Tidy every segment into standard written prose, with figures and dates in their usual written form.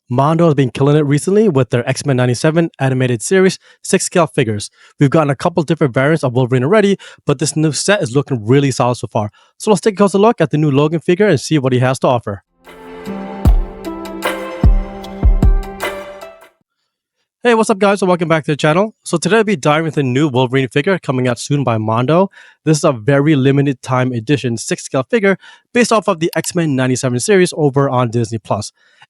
Mondo has been killing it recently with their X-Men 97 animated series 6-scale figures. We've gotten a couple different variants of Wolverine already, but this new set is looking really solid so far. So let's take a closer look at the new Logan figure and see what he has to offer. Hey, what's up guys, and welcome back to the channel. So today I'll be diving into a new Wolverine figure coming out soon by Mondo. This is a very limited time edition 6-scale figure based off of the X-Men 97 series over on Disney+.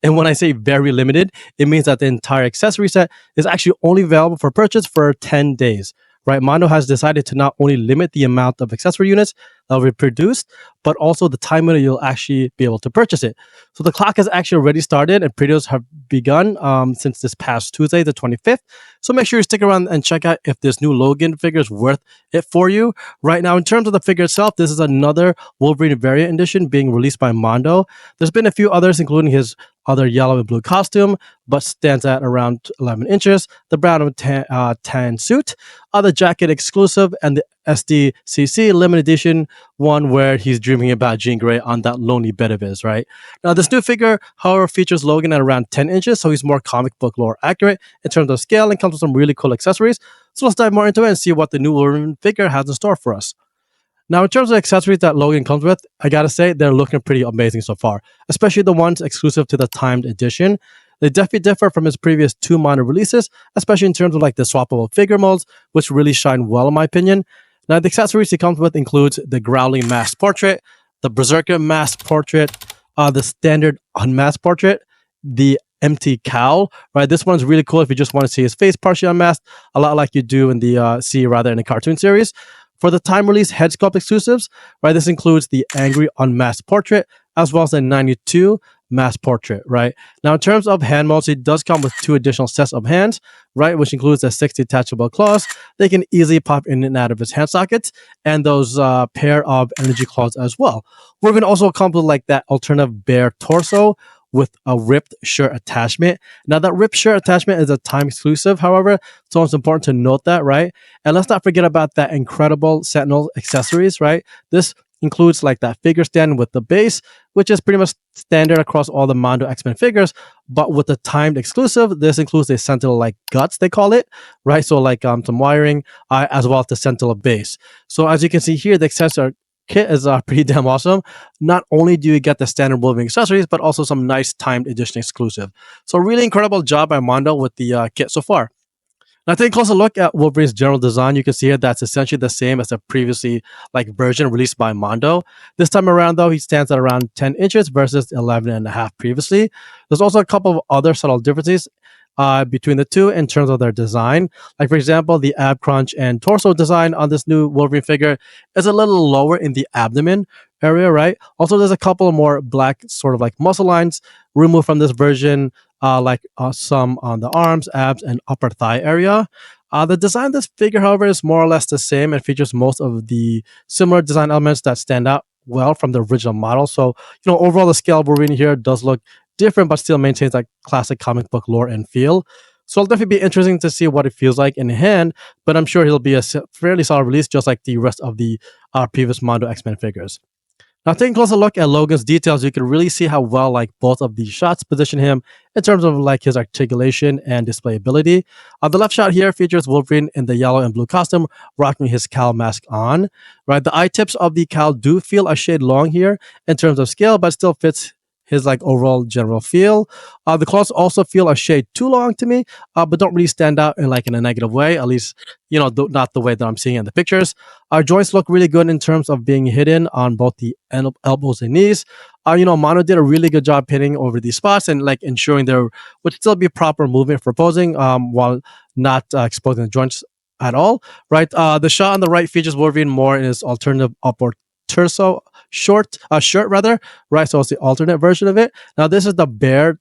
And when I say very limited, it means that the entire accessory set is actually only available for purchase for 10 days. Right, Mondo has decided to not only limit the amount of accessory units that will be produced, but also the time when you'll actually be able to purchase it. So the clock has actually already started and pre-orders have begun since this past Tuesday, the 25th. So make sure you stick around and check out if this new Logan figure is worth it for you. Right now, in terms of the figure itself, this is another Wolverine variant edition being released by Mondo. There's been a few others, including his other yellow and blue costume, but stands at around 11 inches, the brown and tan suit, the jacket exclusive, and the SDCC limited edition one where he's dreaming about Jean Grey on that lonely bed of his, right? Now, this new figure, however, features Logan at around 10 inches, so he's more comic book lore accurate in terms of scale and comes with some really cool accessories. So let's dive more into it and see what the new Wolverine figure has in store for us. Now, in terms of accessories that Logan comes with, I gotta say, they're looking pretty amazing so far, especially the ones exclusive to the timed edition. They definitely differ from his previous two Mondo releases, especially in terms of like the swappable figure molds, which really shine well in my opinion. Now, the accessories he comes with includes the Growling masked portrait, the Berserker masked portrait, the standard unmasked portrait, the empty cowl, right? This one's really cool if you just want to see his face partially unmasked, a lot like you do in the in the cartoon series. For the time release head sculpt exclusives, right, this includes the Angry Unmasked Portrait, as well as the 92 Masked Portrait, right? Now, in terms of hand molds, it does come with 2 additional sets of hands, right, which includes the 6 detachable claws. They can easily pop in and out of his hand sockets, and those pair of energy claws as well. We're going to also come with like that alternative bare torso with a ripped shirt attachment. Now, that ripped shirt attachment is a time exclusive, however, so it's important to note that, right? And let's not forget about that incredible Sentinel accessories, right? This includes like that figure stand with the base, which is pretty much standard across all the Mondo X-Men figures, but with the timed exclusive, this includes a Sentinel like guts, they call it, right? So like some wiring, as well as the Sentinel base. So as you can see here, the accessory kit is pretty damn awesome. Not only do you get the standard Wolverine accessories, but also some nice timed edition exclusive. So really incredible job by Mondo with the kit so far. Now, taking a closer look at Wolverine's general design, you can see here that's essentially the same as the previously version released by Mondo. This time around, though, he stands at around 10 inches versus 11.5 previously. There's also a couple of other subtle differences between the two in terms of their design. Like, for example, the ab crunch and torso design on this new Wolverine figure is a little lower in the abdomen area, right? Also, there's a couple more black sort of like muscle lines removed from this version, some on the arms, abs, and upper thigh area. The design of this figure, however, is more or less the same and features most of the similar design elements that stand out well from the original model. So, overall, the scale of Wolverine here does look different, but still maintains that classic comic book lore and feel. So it'll definitely be interesting to see what it feels like in hand, but I'm sure he'll be a fairly solid release, just like the rest of the previous Mondo X-Men figures. Now, taking a closer look at Logan's details, you can really see how well both of these shots position him in terms of his articulation and display ability. The left shot here features Wolverine in the yellow and blue costume, rocking his cowl mask on. Right, the eye tips of the cowl do feel a shade long here in terms of scale, but still fits his overall general feel. The claws also feel a shade too long to me, but don't really stand out in a negative way. At least, not the way that I'm seeing in the pictures. Our joints look really good in terms of being hidden on both the elbows and knees. Mono did a really good job hitting over these spots and ensuring there would still be proper movement for posing while not exposing the joints at all. Right, the shot on the right features Wolverine more in his alternative upward torso shirt rather, right? So it's the alternate version of it. Now, this is the bare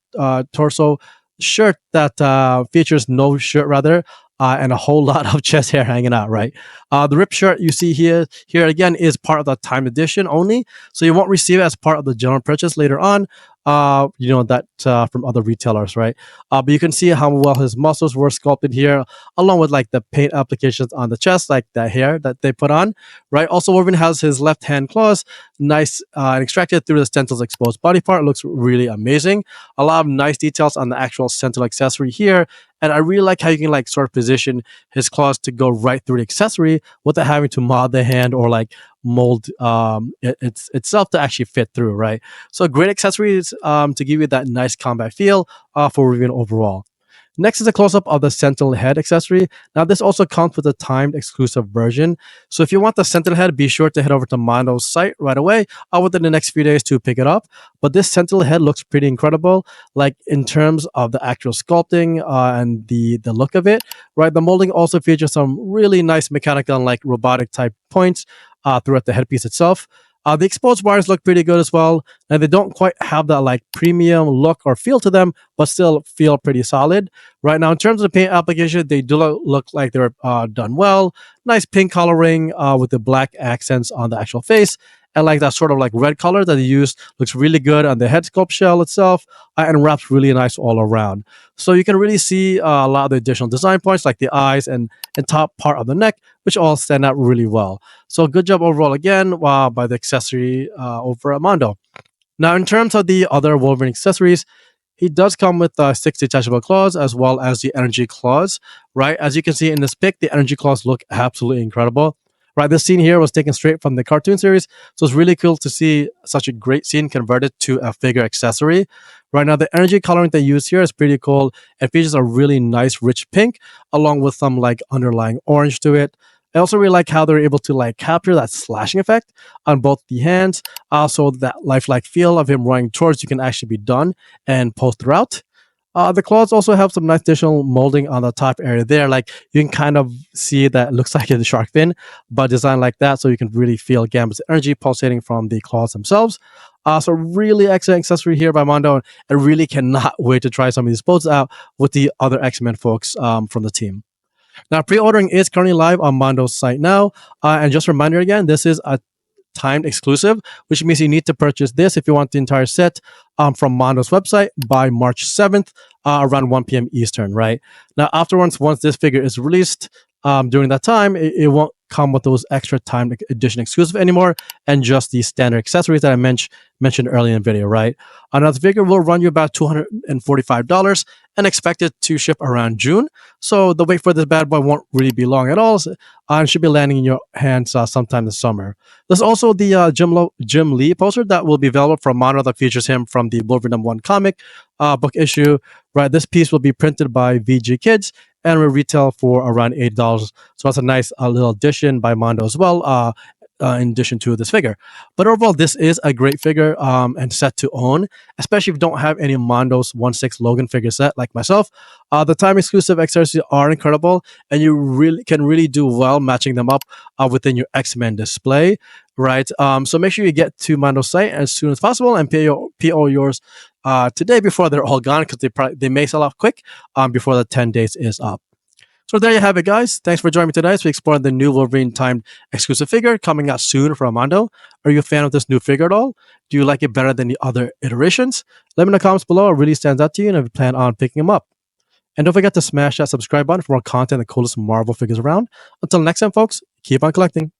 torso shirt that features no shirt rather, and a whole lot of chest hair hanging out, right? The ripped shirt you see here again is part of the time edition only, so you won't receive it as part of the general purchase later on. that from other retailers, right? But you can see how well his muscles were sculpted here, along with like the paint applications on the chest, like the hair that they put on, right? Also, Wolverine has his left hand claws, nice and extracted through the Sentinel's exposed body part. It looks really amazing. A lot of nice details on the actual Sentinel accessory here. And I really like how you can like sort of position his claws to go right through the accessory without having to mod the hand or like mold itself to actually fit through, right? So great accessories to give you that nice combat feel for Wolverine overall. Next is a close-up of the Sentinel head accessory. Now, this also comes with a timed exclusive version. So if you want the Sentinel head, be sure to head over to Mondo's site right away within the next few days to pick it up. But this Sentinel head looks pretty incredible, like in terms of the actual sculpting and the look of it, right? The molding also features some really nice mechanical and like robotic type points throughout the headpiece itself. The exposed wires look pretty good as well, and they don't quite have that like premium look or feel to them, but still feel pretty solid. Right now, in terms of paint application, they do look like they're done well. Nice pink coloring with the black accents on the actual face, and like that sort of like red color that they used looks really good on the head sculpt shell itself, and wraps really nice all around. So you can really see a lot of the additional design points, like the eyes and top part of the neck, which all stand out really well. So good job overall again by the accessory over at Mondo. Now, in terms of the other Wolverine accessories, he does come with 6 detachable claws as well as the energy claws, right? As you can see in this pic, the energy claws look absolutely incredible. Right, this scene here was taken straight from the cartoon series, so it's really cool to see such a great scene converted to a figure accessory. Right now, the energy coloring they use here is pretty cool. It features a really nice, rich pink, along with some like underlying orange to it. I also really like how they're able to like capture that slashing effect on both the hands, so that lifelike feel of him running towards you can actually be done and post throughout. The claws also have some nice additional molding on the top area there. Like you can kind of see that it looks like a shark fin, but designed like that so you can really feel Gambit's energy pulsating from the claws themselves. So really excellent accessory here by Mondo. I really cannot wait to try some of these poses out with the other X-Men folks from the team. Now, pre-ordering is currently live on Mondo's site now. And just a reminder again, this is a timed exclusive, which means you need to purchase this if you want the entire set from Mondo's website by March 7th around 1 p.m. Eastern, right? Now, afterwards, once this figure is released during that time, it won't come with those extra timed edition exclusive anymore and just the standard accessories that I mentioned earlier in the video, right? Another figure will run you about $245 and expected to ship around June. So the wait for this bad boy won't really be long at all and should be landing in your hands sometime this summer. There's also the Jim Lee poster that will be available from Mondo that features him from the Wolverine #1 comic book issue. Right, this piece will be printed by VG Kids and will retail for around $8. So that's a nice little addition by Mondo as well. In addition to this figure. But overall, this is a great figure and set to own, especially if you don't have any Mondo's 1/6 Logan figure set like myself. The time exclusive accessories are incredible, and you really can do well matching them up within your X-Men display, right? So make sure you get to Mondo's site as soon as possible and PO yours today before they're all gone, because they may sell out quick before the 10 days is up. So there you have it, guys. Thanks for joining me today as we explore the new Wolverine timed exclusive figure coming out soon from Mondo. Are you a fan of this new figure at all? Do you like it better than the other iterations? Let me know in the comments below. It really stands out to you, and if you plan on picking them up. And don't forget to smash that subscribe button for more content and the coolest Marvel figures around. Until next time, folks, keep on collecting.